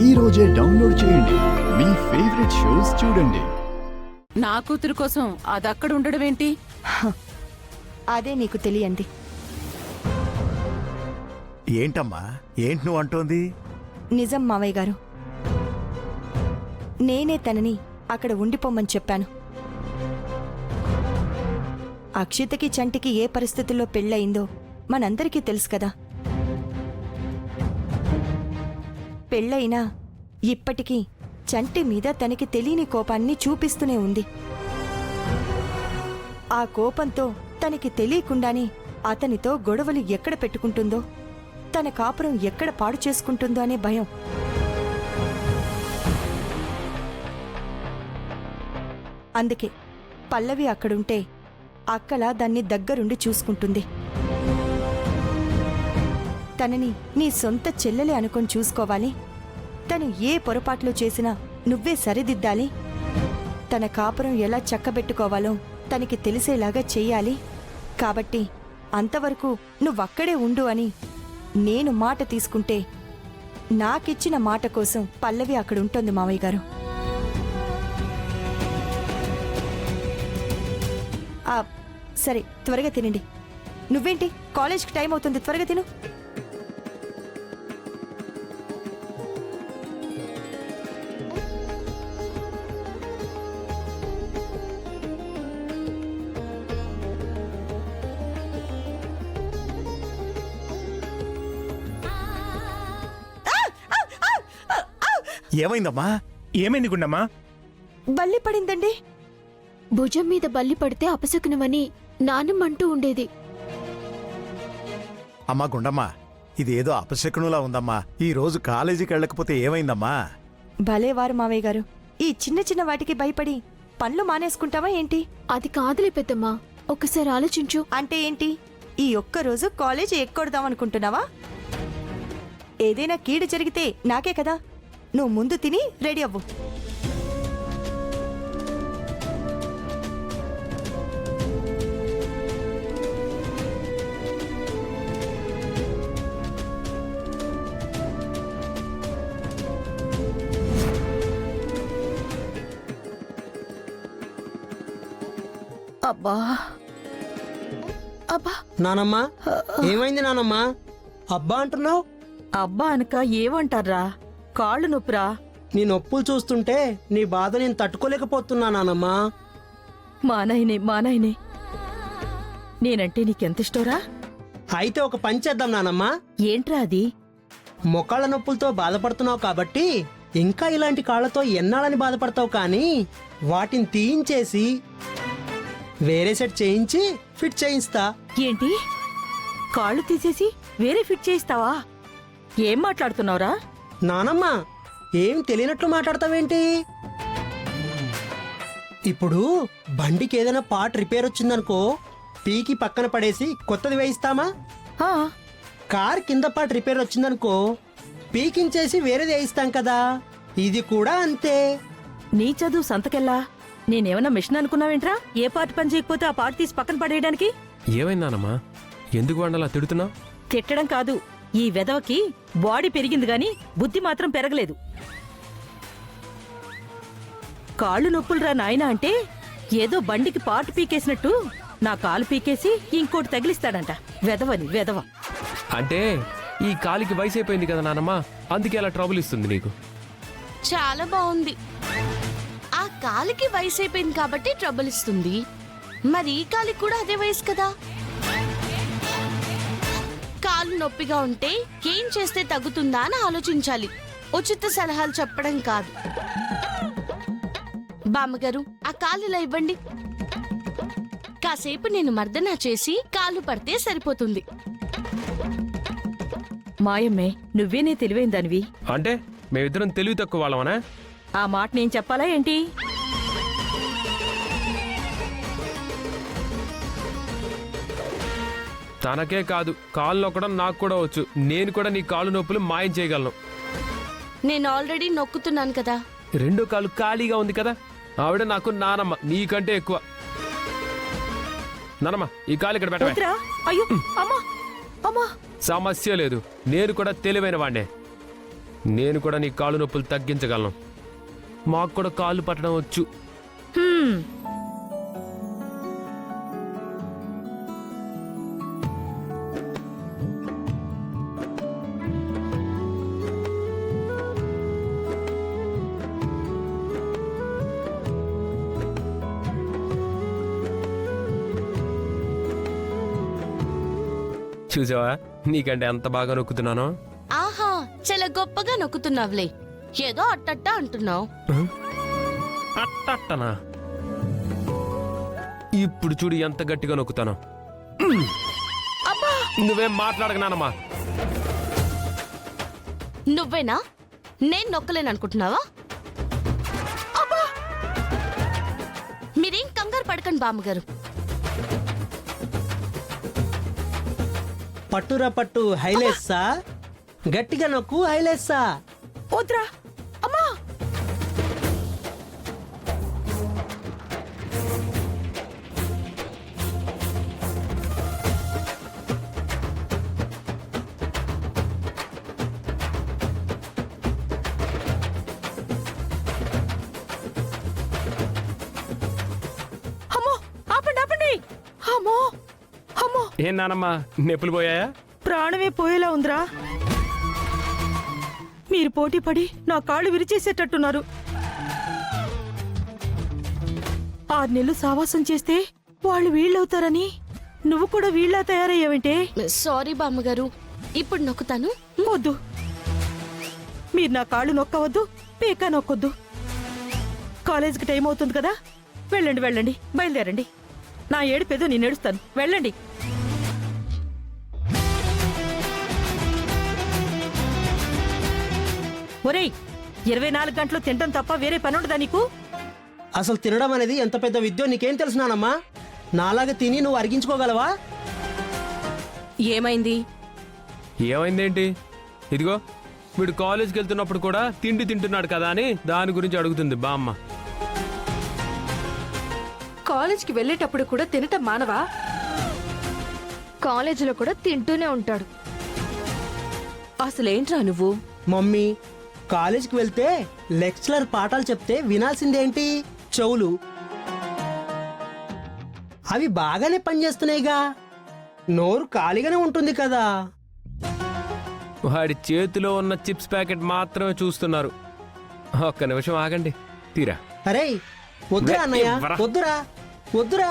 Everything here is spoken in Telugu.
ఈ రోజే డౌన్లోడ్ చేయండి. మీ ఫేవరెట్ షోస్ చూడండి. నా కూతురు కోసం అదక్కడ ఉండడం ఏంటి? అదే నీకు తెలియంది. ఏంటమ్మా, ఏంటి నువ్వు అంటోంది? నిజం మావయ్య గారు, నేనే తనని అక్కడ ఉండిపోమ్మని చెప్పాను. అక్షితకి చంటికి ఏ పరిస్థితుల్లో పెళ్ళయిందో మనందరికీ తెలుసు కదా. పెళ్ళయినా ఇప్పటికీ చంటి మీద తనకి తెలియని కోపాన్ని చూపిస్తూనే ఉంది. ఆ కోపంతో తనకి తెలియకుండానే అతనితో గొడవలు ఎక్కడ పెట్టుకుంటుందో, తన కాపురం ఎక్కడ పాడు చేసుకుంటుందో అనే భయం. అందుకే పల్లవి అక్కడుంటే అక్కలా దాన్ని దగ్గరుండి చూసుకుంటుంది. తనని నీ సొంత చెల్లెలే అనుకొని చూసుకోవాలి. తను ఏ పొరపాట్లు చేసినా నువ్వే సరిదిద్దాలి. తన కాపురం ఎలా చక్కబెట్టుకోవాలో తనకి తెలిసేలాగా చెయ్యాలి. కాబట్టి అంతవరకు నువ్వక్కడే ఉండు అని నేను మాట తీసుకుంటే, నాకిచ్చిన మాట కోసం పల్లవి అక్కడుంటోంది మావయ్య గారు. సరే, త్వరగా తినండి. నువ్వేంటి, కాలేజ్కి టైం అవుతుంది, త్వరగా తిను. ఏమైందమ్మా? ఏమైంది గుండమ్మా? బల్లి పడిందండి. భుజం మీద బల్లి పడితే అపశకునమని నాన్నమ్మంటూ ఉండేది. అమ్మా గుండమ్మా, ఇదేదో అపశకునులా ఉందమ్మా. ఈ రోజు కాలేజీకి వెళ్ళకపోతే ఏమైందమ్మా? భలేవారు మావయ్య గారు, ఈ చిన్న చిన్న వాటికి భయపడి పనులు మానేసుకుంటావా ఏంటి? అది కాదులే పెద్దమ్మా, ఒక్కసారి ఆలోచించు. అంటే ఏంటి, ఈ ఒక్కరోజు కాలేజ్ ఎక్కొడదాం అనుకుంటున్నావా? ఏదైనా కీడు జరిగితే నాకే కదా. నువ్వు ముందు తిని రెడీ అవ్వు. అబ్బా అబ్బా, నానమ్మా, ఏమైంది నానమ్మా? అబ్బా అంటున్నావు? అబ్బా అనక ఏమంటారా? కాళ్ళు నొప్పురా. నీ నొప్పులు చూస్తుంటే నీ బాధ నేను తట్టుకోలేకపోతున్నా నానమ్మా. మా నాయనే నేనంటే నీకెంత ఇష్టంరా? అయితే ఒక పని చేద్దాం నానమ్మా. ఏంట్రా అది? మొకాళ్ళ నొప్పులతో బాధపడుతున్నావు కాబట్టి ఇంకా ఇలాంటి కాళ్ళతో ఎన్నాళ్ళని బాధపడతావు, కానీ వాటిని తీయించేసి వేరే సెట్ చేయించి ఫిట్ చేయిస్తా. ఏంటి, కాళ్ళు తీసేసి వేరే ఫిట్ చేయిస్తావా? ఏం మాట్లాడుతున్నావురా? నానమ్మా, ఏం తెలియనట్లు మాట్లాడతావేంటి? ఇప్పుడు బండికి ఏదైనా పార్ట్ రిపేర్ వచ్చిందనుకో, పీకి పక్కన పడేసి కొత్తది వేయిస్తామా? ఆ, కార్ కింద పార్ట్ రిపేర్ వచ్చిందనుకో, పీకించేసి వేరేది వేయిస్తాం కదా. ఇది కూడా అంతే. నీ చదువు సంతకెళ్ళా. నేనేమన్నా మిషన్ అనుకున్నావేంట్రా? ఏ పార్ట్ పని చేయకపోతే ఆ పార్ట్ తీసి పక్కన పడేయడానికి? ఏమైందానమ్మా? ఎందుకు వండలా తిడుతున్నావు? తిట్టడం కాదు, ఈ వెధవకి బాడీ పెరిగింది గాని బుద్ధి మాత్రం పెరగలేదు. కాళ్ళు నొప్పులురా నాయనా అంటే ఏదో బండికి పార్ట్ పీకేసినట్టు నా కాలు పీకేసి ఇంకోటి తగిలిస్తాడంట. వెధవని వెధవ. అంటే ఈ కాలికి వయసు అయిపోయింది కదా నానమ్మ, అందుకే అలా ట్రబుల్ ఇస్తుంది నీకు. చాలా బాగుంది. ఆ కాలికి వయసు అయిపోయింది కాబట్టి ట్రబుల్ ఇస్తుంది. మరి ఈ కాలికి కూడా అదే వయసు కదా. కాలు నొప్పిగా ఉంటే ఏం చేస్తే తగ్గుతుందా అని ఆలోచించాలి, ఉచిత సలహాలు చెప్పడం కాదు. బామ్మగారు, ఆ కాలు ఇలా ఇవ్వండి. కాసేపు నేను మర్దనా చేసి కాలు పడితే సరిపోతుంది. మాయమ్మే, నువ్వేనే తెలివైన దానివి. అంటే మేమిద్దరం తెలివి తక్కువ వాళ్ళమనా? ఆ మాట నేను చెప్పాలా ఏంటి? తనకే కాదు, కాళ్ళు నొక్కడం నాకు కూడా వచ్చు. నేను కూడా నీ కాళ్ళు నొప్పులు మాయం చేయగలను. నేను ఆల్రెడీ నొక్కుతున్నాను కదా. రెండో కాలు ఖాళీగా ఉంది కదా. ఆవిడ నాకు నానమ్మ, నీకంటే ఎక్కువ. నానమ్మ, ఈ కాలు ఇక్కడ పెట్టవే. వద్దురా. అయ్యో అమ్మా అమ్మా. సమస్య లేదు, నేను కూడా తెలివైన వాడినే. నేను కూడా నీ కాళ్ళు నొప్పులు తగ్గించగలను. మాకు కూడా కాళ్ళు పట్టడం వచ్చు. హ్మ్. చూసావా నీకంటే ఎంత బాగా నొక్కుతున్నానో. ఆహా చాలా గొప్పగా నొక్కుతున్నావులే, ఏదో అట్టట్ట అంటున్నావు. అట్టనా? ఇప్పుడు చూడు ఎంత గట్టిగా నొక్కుతాను. నువ్వేం మాట్లాడక నానమ్మా. నువ్వేనా? నేను నొక్కలేను అనుకుంటున్నావా? మీరేం కంగారు పడకండి బామ్మగారు. పట్టురా పట్టు హైలేస్సా, గట్టిగా నొక్కు హైలేస్సా. వద్దురా అమ్మా. అమ్మో ఆపండి ఆపండి. అమ్మో అమ్మో, ఏం నానమ్మా నొప్పులు పోయాయా? ప్రాణమే పోయేలా ఉందిరా. మీరు పోటీ పడి నా కాళ్ళు విరిచేసేటట్టున్నారు. 6 నెలలు సావాసం చేస్తే వాళ్ళు వీళ్ళవుతారని నువ్వు కూడా వీళ్ళ తయారయ్యావంటే? సారీ బామ్మగారు, ఇప్పుడు నొక్కుతాను. వద్దు, మీరు నా కాళ్ళు నొక్కవద్దు, పీక నొక్కొద్దు. కాలేజీకి టైం అవుతుంది కదా, వెళ్ళండి వెళ్ళండి, బయలుదేరండి. నా ఏడుపేదో నేను ఏడుస్తాను, వెళ్ళండి. ఒరేయ్, 24 గంటలు తినడం తప్ప వేరే పని ఉండదా నీకు? అసలు తినడం అనేది ఎంత పెద్ద విద్యో నీకేం తెలుసునానమ్మా? నాలాగా తిని నువ్వు అరిగించుకోగలవా? ఏమైంది? ఏమైందేంటి? ఇదిగో వీడు కాలేజీకి వెళ్తున్నప్పుడు కూడా తిండి తింటున్నాడు కదా అని దాని గురించి అడుగుతుంది బామ్మ. కాలేజ్కి వెళ్ళేటప్పుడు కూడా తినటం మానవా? కాలేజీలో కూడా తింటూనే ఉంటాడు. అసలేంట్రా నువ్వు? మమ్మీ, కాలేజీకి వెళ్తే లెక్చరర్ పాఠాలు చెప్తే వినాల్సిందేంటి? చెవులు. అవి బాగానే పనిచేస్తున్నాయిగా, నోరు ఖాళీగానే ఉంటుంది కదా. వాడి చేతిలో ఉన్న చిప్స్ ప్యాకెట్ మాత్రమే చూస్తున్నారు. ఒక్క నిమిషం ఆగండి, తీరా. అరే వద్దురా అన్నయ్య, వద్దురా వద్దురా.